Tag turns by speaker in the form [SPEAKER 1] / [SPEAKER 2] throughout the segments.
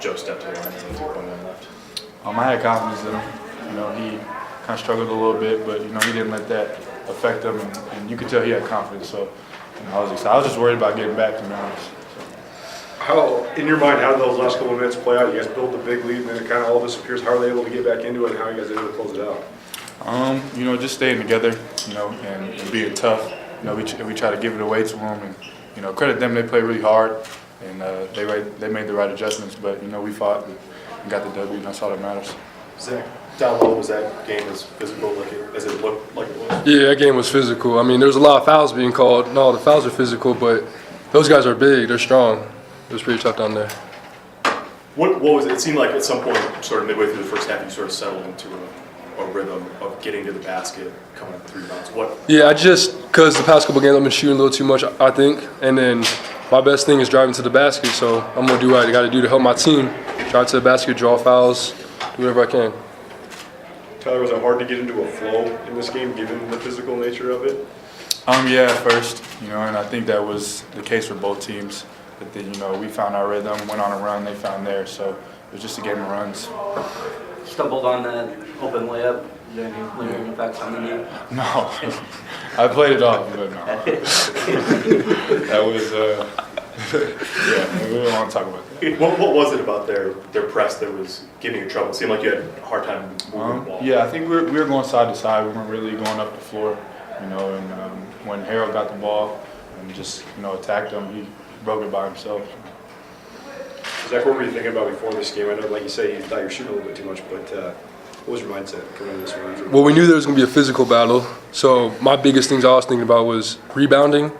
[SPEAKER 1] Joe stepped to the line with 2.9 left?
[SPEAKER 2] I had confidence in him. He kind of struggled a little bit, but he didn't let that affect him, and you could tell he had confidence. So I was excited. I was just worried about getting back, to be honest.
[SPEAKER 3] How, in your mind, how did those last couple of minutes play out? You guys built a big lead, and then it kind of all disappears. How are they able to get back into it, and how are you guys able to close it out?
[SPEAKER 2] Just staying together, and being tough. We try to give it away to them, and credit them. They played really hard, and they made the right adjustments. But we fought and got the W, and that's all that matters.
[SPEAKER 1] Zach, down low, was that game as physical as it looked like it was?
[SPEAKER 4] Yeah, that game was physical. I mean, there was a lot of fouls being called. No, the fouls are physical, but those guys are big. They're strong. It was pretty tough down there.
[SPEAKER 1] What was it? It seemed like at some point, sort of midway through the first half, you sort of settled into a rhythm of getting to the basket, coming up with 3 rebounds. What?
[SPEAKER 4] Yeah, because the past couple games I've been shooting a little too much, I think. And then my best thing is driving to the basket, so I'm going to do what I got to do to help my team. Drive to the basket, draw fouls, do whatever I can.
[SPEAKER 3] Tyler, was it hard to get into a flow in this game, given the physical nature of it?
[SPEAKER 2] Yeah, at first, and I think that was the case for both teams. But then, we found our rhythm, went on a run, they found theirs. So it was just a game of runs.
[SPEAKER 5] Stumbled on that open layup. Is there any lingering effects on the knee?
[SPEAKER 2] No, I played it off, but no. That was, yeah, we don't want to talk about that.
[SPEAKER 1] What was it about their press that was giving you trouble? It seemed like you had a hard time moving the ball.
[SPEAKER 2] Yeah, I think we were going side to side. We weren't really going up the floor, and when Harold got the ball and just, attacked him, he broke it by himself.
[SPEAKER 3] Zach, what were you thinking about before this game? I know, like you say, you thought you were shooting a little bit too much, but what was your mindset coming into this one?
[SPEAKER 4] Well, we knew there was going to be a physical battle, so my biggest things I was thinking about was rebounding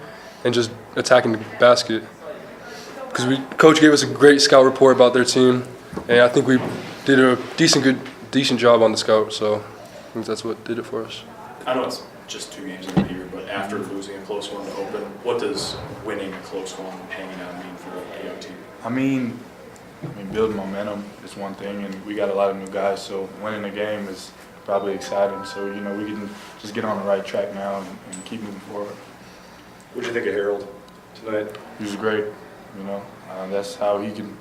[SPEAKER 4] and just attacking the basket. Because Coach gave us a great scout report about their team, and I think we did a decent job on the scout, so I think that's what did it for us.
[SPEAKER 1] I know it's just 2 games in the year, but after losing a close one to open, what does winning a close one and hanging on mean for the young team?
[SPEAKER 2] I mean, building momentum is one thing, and we got a lot of new guys, so winning the game is probably exciting. So, we can just get on the right track now and keep moving forward.
[SPEAKER 3] What did you think of Harold tonight?
[SPEAKER 2] He was great, that's how he can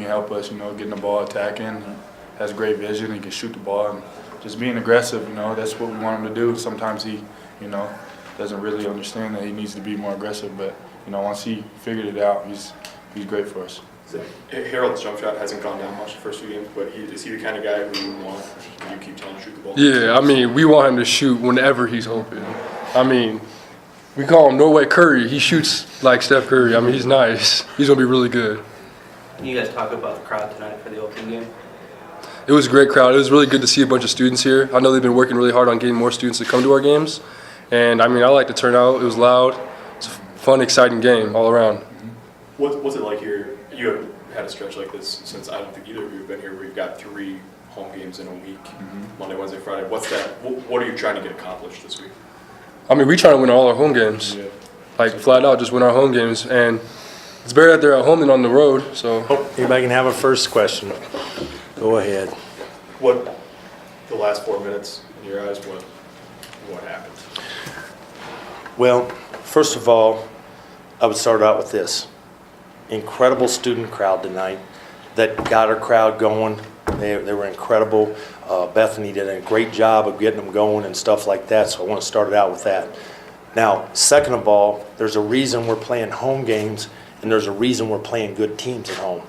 [SPEAKER 2] help us, getting the ball, attacking. He has great vision, he can shoot the ball, and just being aggressive, that's what we want him to do. Sometimes he, doesn't really understand that he needs to be more aggressive, but, once he figured it out, he's great for us.
[SPEAKER 1] Harold's jump shot hasn't gone down much the first 2 games, but is he the kind of guy who you want you keep telling him to shoot the ball?
[SPEAKER 4] Yeah, I mean, we want him to shoot whenever he's open. I mean, we call him Norway Curry. He shoots like Steph Curry. I mean, he's nice. He's going to be really good.
[SPEAKER 5] Can you guys talk about the crowd tonight for the opening game?
[SPEAKER 4] It was a great crowd. It was really good to see a bunch of students here. I know they've been working really hard on getting more students to come to our games. And, I mean, I like the turnout. It was loud. It's a fun, exciting game all around.
[SPEAKER 1] What's it like here? You have had a stretch like this since I don't think either of you have been here, where you've got 3 home games in a week, Monday, Wednesday, Friday. What's that? What are you trying to get accomplished this week?
[SPEAKER 4] I mean, we try to win all our home games.
[SPEAKER 2] Yeah.
[SPEAKER 4] Like, flat out, just win our home games. And it's better that they're at home than on the road. So.
[SPEAKER 6] Anybody can have a first question. Go ahead.
[SPEAKER 1] What, the last 4 minutes, in your eyes, what happened?
[SPEAKER 6] Well, first of all, I would start out with this. Incredible student crowd tonight that got our crowd going. They were incredible. Bethany did a great job of getting them going and stuff like that, so I want to start it out with that. Now, second of all, there's a reason we're playing home games, and there's a reason we're playing good teams at home.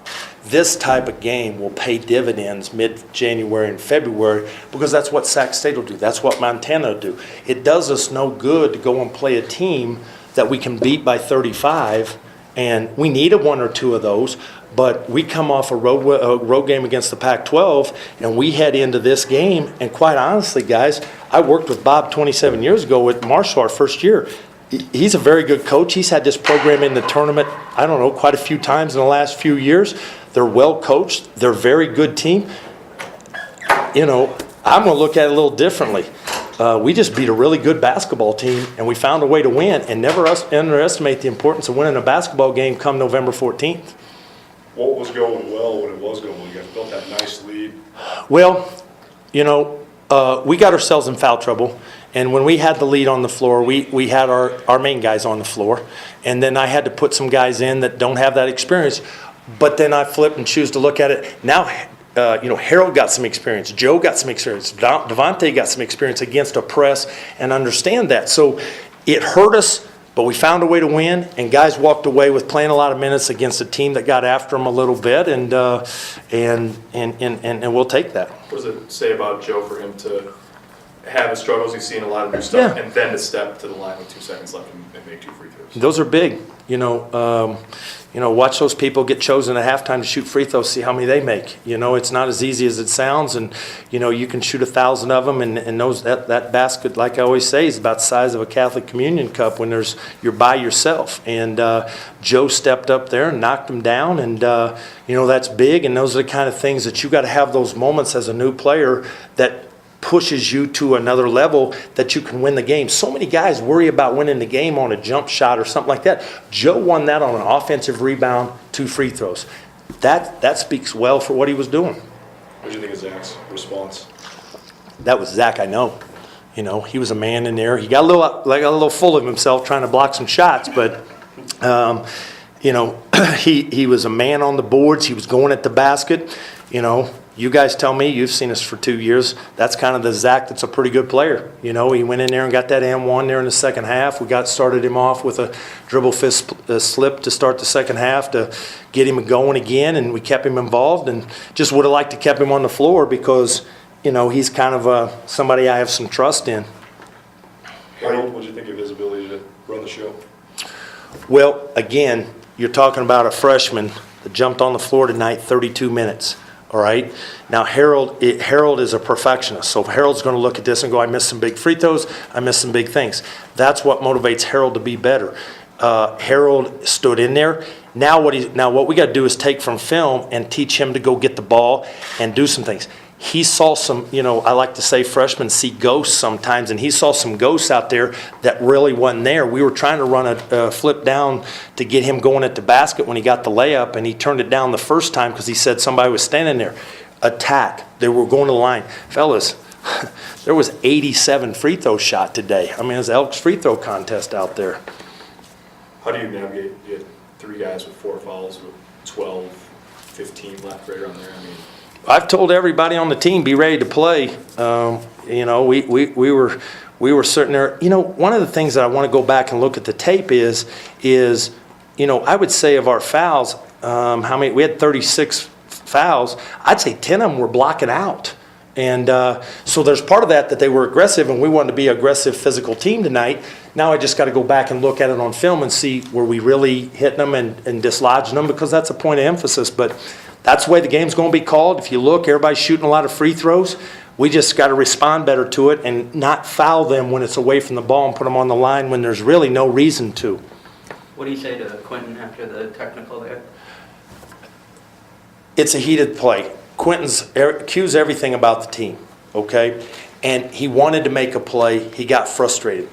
[SPEAKER 6] This type of game will pay dividends mid-January and February because that's what Sac State will do. That's what Montana will do. It does us no good to go and play a team that we can beat by 35, and we need 1 or 2 of those, but we come off a road game against the Pac-12, and we head into this game, and quite honestly, guys, I worked with Bob 27 years ago at Marshall our first year. He's a very good coach. He's had this program in the tournament, I don't know, quite a few times in the last few years. They're well coached. They're a very good team. I'm going to look at it a little differently. We just beat a really good basketball team, and we found a way to win, and never underestimate the importance of winning a basketball game come November 14th.
[SPEAKER 3] What was going well when it was going well? You guys built that nice lead.
[SPEAKER 6] Well, we got ourselves in foul trouble. And when we had the lead on the floor, we had our main guys on the floor. And then I had to put some guys in that don't have that experience. But then I flip and choose to look at it. Now, Harold got some experience. Joe got some experience. Devontae got some experience against a press and understand that. So it hurt us, but we found a way to win, and guys walked away with playing a lot of minutes against a team that got after them a little bit, and we'll take that.
[SPEAKER 1] What does it say about Joe for him to have his struggles? He's seen a lot of new stuff,
[SPEAKER 6] Yeah.
[SPEAKER 1] and then to step to the line with 2 seconds left and make 2 free throws.
[SPEAKER 6] Those are big. Watch those people get chosen at halftime to shoot free throws, see how many they make. It's not as easy as it sounds, and, you can shoot 1,000 of them, and that basket, like I always say, is about the size of a Catholic communion cup when you're by yourself. And Joe stepped up there and knocked him down, and, that's big, and those are the kind of things that you got to have those moments as a new player that pushes you to another level that you can win the game. So many guys worry about winning the game on a jump shot or something like that. Joe won that on an offensive rebound, 2 free throws. That speaks well for what he was doing.
[SPEAKER 3] What do you think of Zach's response?
[SPEAKER 6] That was Zach, I know. He was a man in there. He got a little full of himself trying to block some shots, but he was a man on the boards. He was going at the basket. You guys tell me, you've seen us for 2 years, that's kind of the Zach that's a pretty good player. He went in there and got that M1 there in the second half. We started him off with a dribble fist slip to start the second half to get him going again, and we kept him involved, and just would have liked to kept him on the floor because, he's kind of somebody I have some trust in.
[SPEAKER 3] Harold, what did you think of his ability to run the show?
[SPEAKER 6] Well, again, you're talking about a freshman that jumped on the floor tonight 32 minutes. All right. Now, Harold is a perfectionist. So Harold's going to look at this and go, I missed some big free throws. I missed some big things. That's what motivates Harold to be better. Harold stood in there. Now what we got to do is take from film and teach him to go get the ball and do some things. He saw some, I like to say freshmen see ghosts sometimes, and he saw some ghosts out there that really wasn't there. We were trying to run a flip down to get him going at the basket when he got the layup, and he turned it down the first time because he said somebody was standing there. Attack. They were going to the line. Fellas, there was 87 free throw shot today. I mean, it was Elk's free throw contest out there.
[SPEAKER 1] How do you navigate? You had 3 guys with 4 fouls with 12, 15 left right around there. I mean,
[SPEAKER 6] I've told everybody on the team, be ready to play. We were sitting there. One of the things that I want to go back and look at the tape is I would say of our fouls, how many? We had 36 fouls. I'd say 10 of them were blocking out. And so there's part of that they were aggressive, and we wanted to be an aggressive physical team tonight. Now I just got to go back and look at it on film and see were we really hitting them and dislodging them, because that's a point of emphasis. But that's the way the game's going to be called. If you look, everybody's shooting a lot of free throws. We just got to respond better to it and not foul them when it's away from the ball and put them on the line when there's really no reason to.
[SPEAKER 5] What do you say to Quentin after the technical there?
[SPEAKER 6] It's a heated play. Quentin's accused everything about the team, okay? And he wanted to make a play. He got frustrated.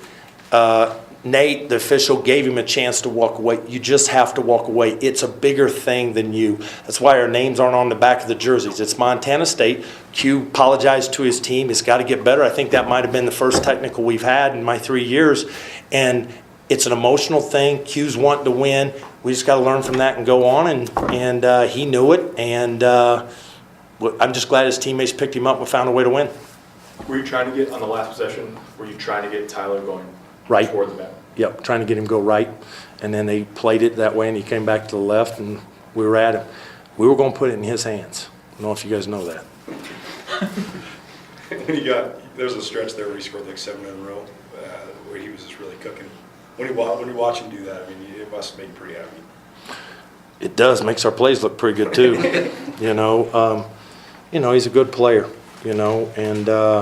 [SPEAKER 6] Nate, the official, gave him a chance to walk away. You just have to walk away. It's a bigger thing than you. That's why our names aren't on the back of the jerseys. It's Montana State. Q apologized to his team. He's got to get better. I think that might have been the first technical we've had in my 3 years. And it's an emotional thing. Q's wanting to win. We just got to learn from that and go on. And he knew it. And I'm just glad his teammates picked him up and found a way to win.
[SPEAKER 1] were you trying to get on the last possession? Were you trying to get Tyler going
[SPEAKER 6] Right.
[SPEAKER 1] toward the back?
[SPEAKER 6] Yep, trying to get him go right, and then they played it that way, and he came back to the left, and we were at him. We were going to put it in his hands. I don't know if you guys know that.
[SPEAKER 3] There's a stretch there where he scored like 7 in a row, where he was just really cooking. When you watch him do that, I mean, it must make you pretty happy.
[SPEAKER 6] It does, makes our plays look pretty good too. He's a good player, and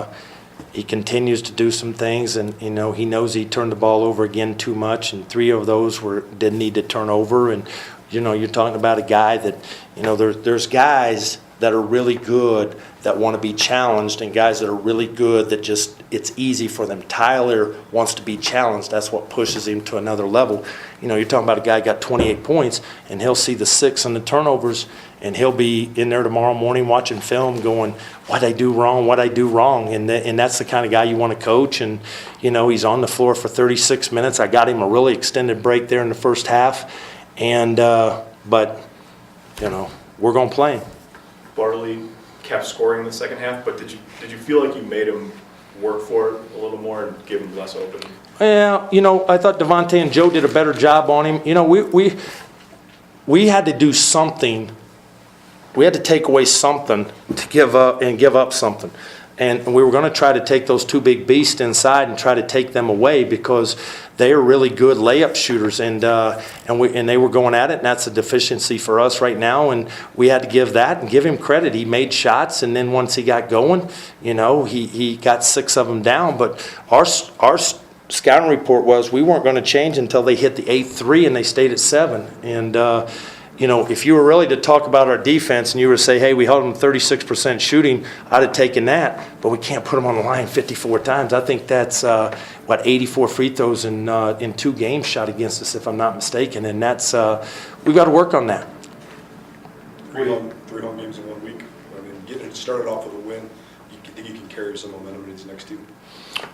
[SPEAKER 6] he continues to do some things, and he knows he turned the ball over again too much, and 3 of those didn't need to turn over. And you're talking about a guy that there's guys that are really good that want to be challenged, and guys that are really good that just it's easy for them. Tyler wants to be challenged. That's what pushes him to another level. You're talking about a guy got 28 points, and he'll see the 6 and the turnovers, and he'll be in there tomorrow morning watching film going, what'd I do wrong, what'd I do wrong? And that's the kind of guy you want to coach. And, he's on the floor for 36 minutes. I got him a really extended break there in the first half. And but we're going to play him.
[SPEAKER 1] Bartley kept scoring in the second half, but did you feel like you made him work for it a little more and give him less open?
[SPEAKER 6] Yeah, I thought Devontae and Joe did a better job on him. We had to do something. We had to take away something to give up something. And we were going to try to take those two big beasts inside and try to take them away because they are really good layup shooters, and they were going at it, and that's a deficiency for us right now. And we had to give that and give him credit. He made shots, and then once he got going, he got 6 of them down. But our scouting report was we weren't going to change until they hit the 8th three, and they stayed at 7. And if you were really to talk about our defense and you were to say, hey, we held them 36% shooting, I'd have taken that, but we can't put them on the line 54 times. I think that's, 84 free throws in 2 games shot against us, if I'm not mistaken, and that's, we've got to work on that.
[SPEAKER 3] 3 home games in 1 week. I mean, getting it started off with a win, you think you can carry some momentum into the next 2?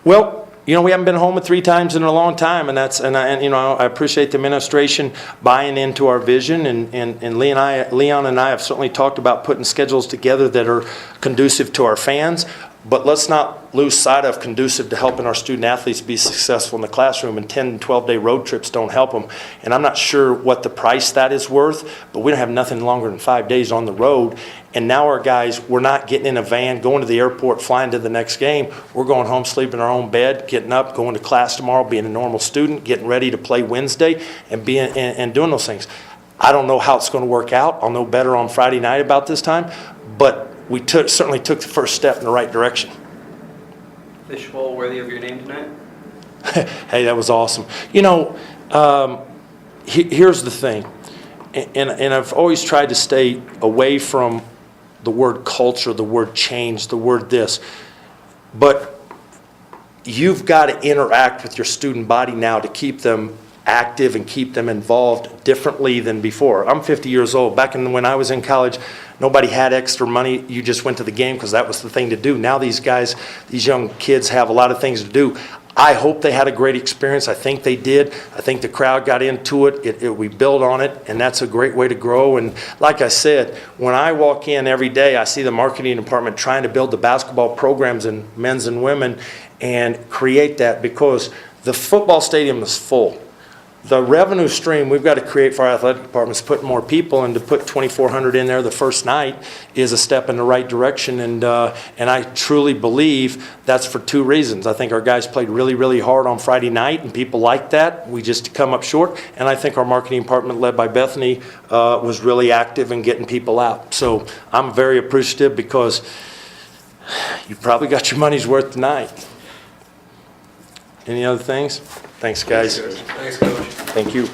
[SPEAKER 6] Well, we haven't been home 3 times in a long time, and I appreciate the administration buying into our vision, and Leon and I have certainly talked about putting schedules together that are conducive to our fans, but let's not lose sight of conducive to helping our student athletes be successful in the classroom, and 10 and 12-day road trips don't help them. And I'm not sure what the price that is worth, but we don't have nothing longer than 5 days on the road. And now our guys, we're not getting in a van, going to the airport, flying to the next game. We're going home, sleeping in our own bed, getting up, going to class tomorrow, being a normal student, getting ready to play Wednesday, and doing those things. I don't know how it's going to work out. I'll know better on Friday night about this time, but we certainly took the first step in the right direction.
[SPEAKER 5] Fishbowl worthy of your name tonight?
[SPEAKER 6] Hey, that was awesome. Here's the thing, and I've always tried to stay away from the word culture, the word change, the word this, but you've got to interact with your student body now to keep them active and keep them involved differently than before. I'm 50 years old. Back when I was in college, nobody had extra money. You just went to the game because that was the thing to do. Now these young kids have a lot of things to do. I hope they had a great experience. I think they did. I think the crowd got into it. We build on it, and that's a great way to grow. And like I said, when I walk in every day, I see the marketing department trying to build the basketball programs in men's and women and create that, because the football stadium is full. The revenue stream we've got to create for our athletic departments, put more people, and to put 2,400 in there the first night is a step in the right direction. And I truly believe that's for 2 reasons. I think our guys played really, really hard on Friday night, and people liked that. We just come up short. And I think our marketing department, led by Bethany, was really active in getting people out. So I'm very appreciative, because you probably got your money's worth tonight. Any other things? Thanks, guys.
[SPEAKER 4] Thanks, Coach.
[SPEAKER 6] Thank you.